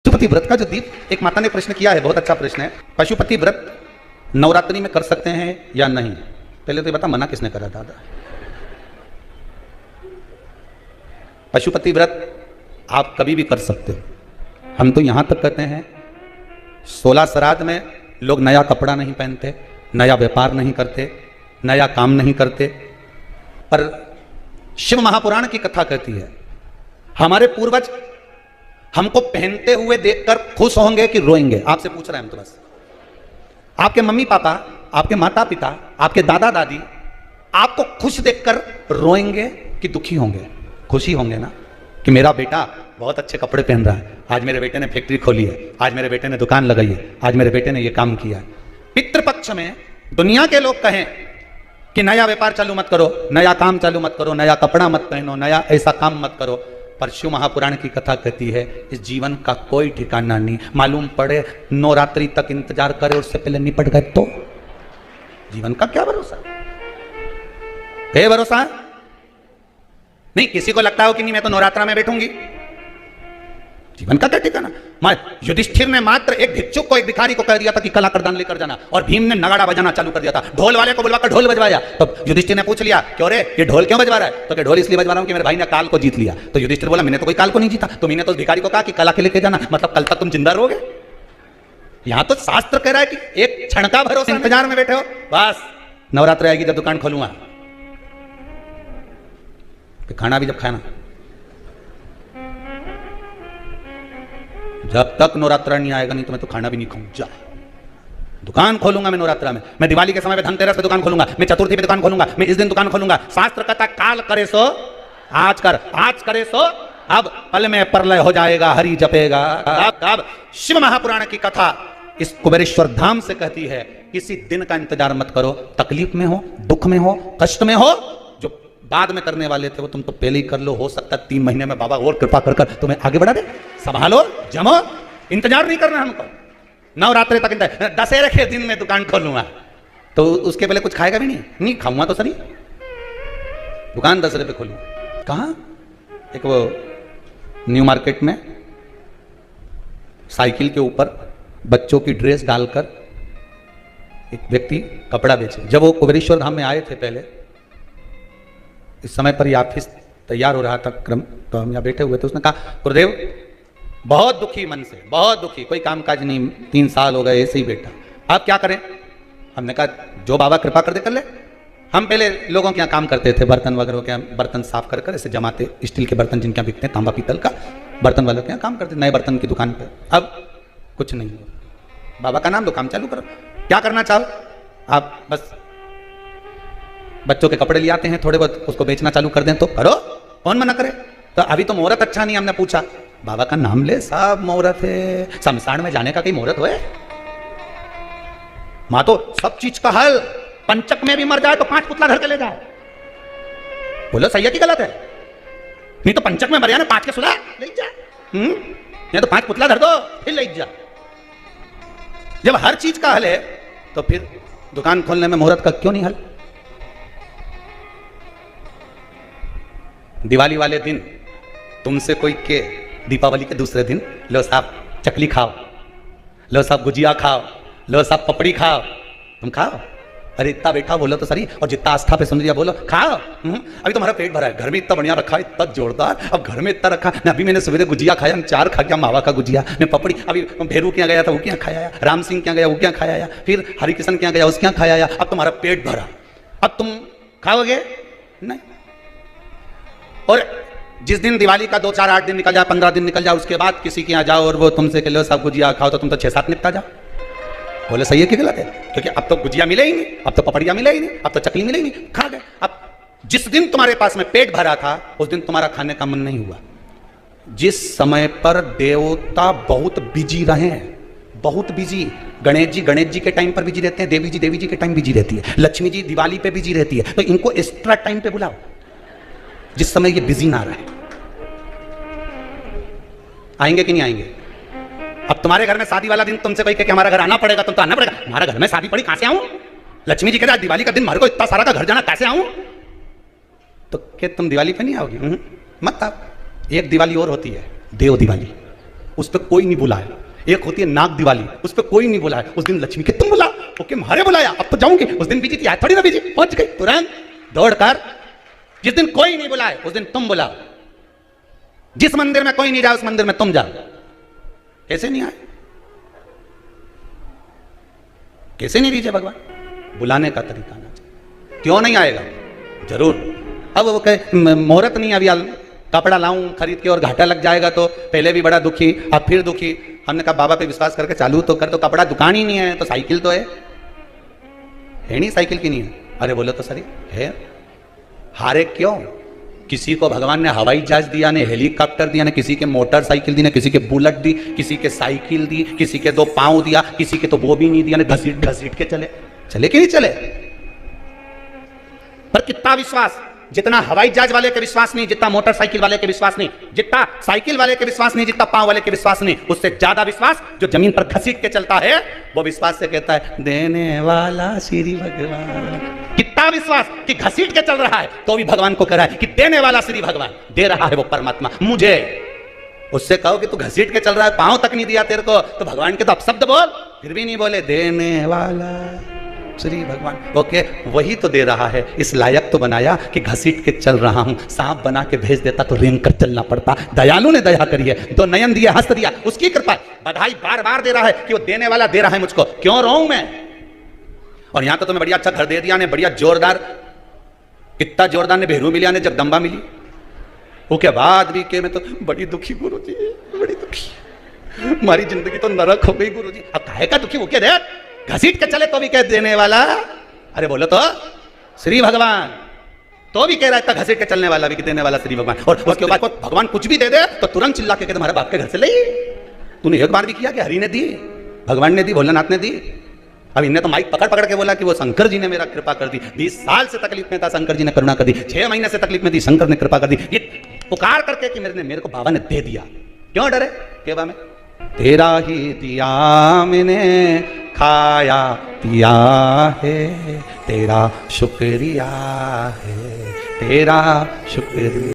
पशुपति व्रत का जो दीप, एक माता ने प्रश्न किया है, बहुत अच्छा प्रश्न है। पशुपति व्रत नवरात्रि में कर सकते हैं या नहीं? पहले तो ये बता, मना किसने करा दादा? पशुपति व्रत आप कभी भी कर सकते हो। हम तो यहां तक कहते हैं 16 श्राद्ध में लोग नया कपड़ा नहीं पहनते, नया व्यापार नहीं करते, नया काम नहीं करते, पर शिव महापुराण की कथा कहती है हमारे पूर्वज हमको पहनते हुए देखकर खुश होंगे कि रोएंगे? आपसे पूछ रहे हैं हम तो बस। आपके मम्मी पापा, आपके माता पिता, आपके दादा दादी आपको खुश देखकर रोएंगे कि दुखी होंगे? खुशी होंगे ना कि मेरा बेटा बहुत अच्छे कपड़े पहन रहा है, आज मेरे बेटे ने फैक्ट्री खोली है, आज मेरे बेटे ने दुकान लगाई है, आज मेरे बेटे ने ये काम किया है। पितृपक्ष में दुनिया के लोग कहें कि नया व्यापार चालू मत करो, नया काम चालू मत करो, नया कपड़ा मत पहनो, नया ऐसा काम मत करो, पर शिव महापुराण की कथा कहती है इस जीवन का कोई ठिकाना नहीं। मालूम पड़े नवरात्रि तक इंतजार करे, उससे पहले निपट गए तो जीवन का क्या भरोसा? क्या भरोसा है? नहीं, किसी को लगता हो कि नहीं मैं तो नवरात्रा में बैठूंगी, जीवन का क्या ठिकाना? युधिष्ठिर ने मात्र एक भिक्षुक को, एक भिखारी को कह दिया था कि कला करदान लेकर जाना, और भीम ने नगाड़ा बजाना चालू कर दिया था। ढोल वाले को बुलवाकर ढोल बजवाया, तो युधिष्ठिर ने पूछ लिया क्यों रे ये ढोल क्यों बजवा रहा है? तो ढोल इसलिए बजवा रहा हूं कि मेरे भाई ने काल को जीत लिया। तो युधिष्ठिर बोला मैंने तो कोई काल को नहीं जीता, तुम्हें तो उस भिखारी को कहा कि कला के लेके जाना, मतलब कल तक तुम जिंदा रहोगे। यहां तो शास्त्र कह रहा है कि एक क्षण का भरोसा, इंतजार में बैठे हो, बस नवरात्र आएगी जब दुकान खोलूंगा, खाना भी जब खाना, जब तक नवरात्रा नहीं आएगा नहीं तो मैं तो खाना भी नहीं खाऊं। जा, दुकान खोलूंगा मैं नवरात्रा में, मैं दिवाली के समय पे धनतेरस पे दुकान खोलूंगा, मैं चतुर्थी पे दुकान खोलूंगा, मैं इस दिन दुकान खोलूंगा। शास्त्र कहता काल करे सो आज कर, आज करे सो अब, पल में प्रलय हो जाएगा, हरि जपेगा। अब शिव महापुराण की कथा इस कुबेरेश्वर धाम से कहती है किसी दिन का इंतजार मत करो, तकलीफ में हो, दुख में हो, कष्ट में हो, जो बाद में करने वाले थे वो तुम तो पहले ही कर लो। हो सकता है 3 महीने में बाबा और कृपा कर कर तुम्हें आगे बढ़ा दे। संभालो, जमो, इंतजार नहीं करना हमको। नवरात्रि तक इंतजार, दशहरे के दिन में दुकान खोलूंगा तो उसके पहले कुछ खाएगा भी नहीं खाऊंगा तो सही, दुकान दशहरे पे खोलूंगा। कहाँ? एक वो न्यू मार्केट में साइकिल के ऊपर बच्चों की ड्रेस डालकर एक व्यक्ति कपड़ा बेचे। जब वो कुबेरेश्वर धाम में आए थे पहले, इस समय पर ये ऑफिस तैयार हो रहा था क्रम, तो हम यहाँ बैठे हुए थे। उसने कहा गुरुदेव बहुत दुखी मन से, बहुत दुखी, कोई कामकाज नहीं, 3 साल हो गए ऐसे ही बैठा, आप क्या करें? हमने कहा जो बाबा कृपा कर दे कर ले। हम पहले लोगों के यहाँ काम करते थे, बर्तन वगैरह के यहाँ बर्तन साफ कर कर ऐसे जमाते, स्टील के बर्तन जिनके यहाँ बिकते हैं, तांबा पीतल का बर्तन वालों के यहाँ काम करते, नए बर्तन की दुकान पर। अब कुछ नहीं हुआ, बाबा का नाम लो, काम चालू करो। क्या करना चाहो आप? बस बच्चों के कपड़े ले आते हैं, थोड़े बहुत उसको बेचना चालू कर दें तो करो, कौन मना करे? तो अभी तो मुहूर्त अच्छा नहीं, हमने पूछा बाबा का नाम ले, सब मुहूर्त है, शमशान में जाने का कहीं मुहूर्त हो? मां तो सब चीज का हल, पंचक में भी मर जाए तो 5 पुतला धर के ले जाए। बोलो सही है कि गलत है? नहीं तो पंचक में मर जाए ना, 5 के सुला ले जा, नहीं तो 5 पुतला धर दो फिर ले जा। जब हर चीज का हल है तो फिर दुकान खोलने में मुहूर्त का क्यों नहीं हल? दिवाली वाले दिन तुमसे कोई के दीपावली के दूसरे दिन लो साहब चकली खाओ, लो साहब गुजिया खाओ, लो साहब पपड़ी खाओ, तुम खाओ। अरे इतना बैठा बोलो तो सही, और जितना आस्था पे सुन लिया बोलो खाओ। अभी तुम्हारा पेट भरा है, घर में इतना बढ़िया रखा है, इतना जोरदार, अब घर में इतना रखा। अभी मैंने सवेरे गुजिया खाया, 4 खा गया मावा का गुजिया, मैं पपड़ी, अभी भेरू के यहाँ गया था वो क्या खाया, राम सिंह के यहाँ गया वो क्या खाया, फिर हरिकिशन के यहाँ गया उसके यहाँ खाया। अब तुम्हारा पेट भरा, अब तुम खाओगे नहीं। और जिस दिन दिवाली का 2, 4, 8 दिन निकल जाए, 15 दिन निकल जाए, उसके बाद किसी के यहाँ जाओ और वो तुमसे के लो सब गुजिया खाओ, तो तुम तो 6-7 निपटा जाओ। बोले सही है कि गलत है? क्योंकि अब तो गुजिया मिले ही नहीं, अब तो पपड़िया मिले ही नहीं, अब तो चकली मिले ही नहीं, खा गए। अब जिस दिन तुम्हारे पास में पेट भरा था उस दिन तुम्हारा खाने का मन नहीं हुआ। जिस समय पर देवता बहुत बिजी रहे, बहुत बिजी, गणेश जी के टाइम पर बिजी रहते हैं, देवी जी के टाइम बिजी रहती है, लक्ष्मी जी दिवाली पे बिजी रहती है, तो इनको एक्स्ट्रा टाइम पे बुलाओ जिस समय ये बिजी ना रहे। आएंगे कि नहीं आएंगे? अब तुम्हारे घर में शादी वाला दिन तुमसे कोई कहे कि हमारा घर आना पड़ेगा, तुम तो आना पड़ेगा। हमारा घर में शादी पड़ी, कहां से आऊं? लक्ष्मी जी कह रहा दिवाली का दिन हमारे को इतना सारा का घर जाना, कैसे आऊं? तो क्या तुम दिवाली पे नहीं आओगे? मत आओ। एक दिवाली और होती है, देव दिवाली। उस पर कोई नहीं बुलाया। एक होती है नाग दिवाली, उस पर कोई नहीं बुलाया। उस दिन लक्ष्मी के तुम बुला, ओके मारे बुलाया, अब तो जाऊंगी। उस दिन बिजी थी, आज थोड़ी ना बिजी, पहुंच गई तुरंत दौड़कर। जिस दिन कोई नहीं बुलाए उस दिन तुम बुलाओ। जिस मंदिर में कोई नहीं जाए उस मंदिर में तुम जाओ। कैसे नहीं आए, कैसे नहीं दीजिए भगवान? बुलाने का तरीका आना चाहिए। क्यों नहीं आएगा? जरूर। अब वो कहे मुहूर्त नहीं, अभी कपड़ा लाऊं खरीद के और घाटा लग जाएगा, तो पहले भी बड़ा दुखी अब फिर दुखी। हमने कहा बाबा पे विश्वास करके चालू तो कर, तो कपड़ा दुकान ही नहीं है तो साइकिल तो है नहीं, साइकिल की नहीं है। अरे बोलो तो सही है। हारे क्यों? किसी को भगवान ने हवाई जहाज दिया, ने हेलीकॉप्टर दिया, ने किसी के मोटरसाइकिल दी, ने किसी के बुलेट दी, किसी के साइकिल दी, किसी के 2 पांव दिया, किसी के तो वो भी नहीं दिया, ने घसीट घसीट के चले। चले कि नहीं चले? पर कितना विश्वास, जितना हवाई जहाज वाले के विश्वास नहीं, जितना मोटरसाइकिल वाले के विश्वास नहीं, जितना साइकिल वाले के विश्वास नहीं, जितना पांव वाले के विश्वास नहीं, उससे ज्यादा विश्वास जो जमीन पर घसीट के चलता है, वो विश्वास से कहता है देने वाला श्री भगवान। कितना विश्वास कि घसीट के चल रहा है तो भी भगवान को कह रहा है कि देने वाला श्री भगवान, दे रहा है वो परमात्मा मुझे। उससे कहो कि तू घसीट के चल रहा है, पांव तक नहीं दिया तेरे को, तो भगवान के तो अपशब्द बोल, फिर भी नहीं बोले देने वाला श्री भगवान। ओके, वही तो दे रहा है, इस लायक तो बनाया कि घसीट के चल रहा हूं। सांप बना के भेज देता तो रेंग कर चलना पड़ता। दयालु ने दया करी है, 2 नयन दिया, हंस दिया, उसकी कृपा। बधाई बार बार दे रहा है कि वो देने वाला दे रहा है मुझको, क्यों रोऊं मैं? और यहां तो तुम्हें बढ़िया अच्छा घर दे दिया ने, बढ़िया जोरदार, कितना जोरदार ने भेरू मिलिया ने जगदम्बा मिली। उसके बाद भी के मैं तो बड़ी दुखी गुरुजी, बड़ी दुखी, हमारी जिंदगी तो नरक हो गई गुरुजी। अब काहे का दुखी? वो क्या दे घसीट के चले तो भी कह देने वाला। अरे बोलो तो श्री भगवान, तो भी कह रहा है घसीट के चलने वाला भी देने वाला श्री भगवान। और उसके बाद भगवान कुछ भी दे दे तो तुरंत चिल्ला के तुम्हारे बाप के घर से ले। तूने एक बार भी किया कि हरि ने दी, भगवान ने दी, भोलेनाथ ने दी? अब इन्हें तो माइक पकड़ पकड़ के बोला कि वो शंकर जी ने मेरा कृपा कर दी। 20 साल से तकलीफ में था, शंकर जी ने करुणा कर दी। 6 महीने से तकलीफ में थी, शंकर ने कृपा कर दी। ये पुकार करके कि मेरे को बाबा ने दे दिया, क्यों डरे? केवा में तेरा ही दिया मैंने, खाया पिया है, तेरा शुक्रिया है, तेरा शुक्रिया।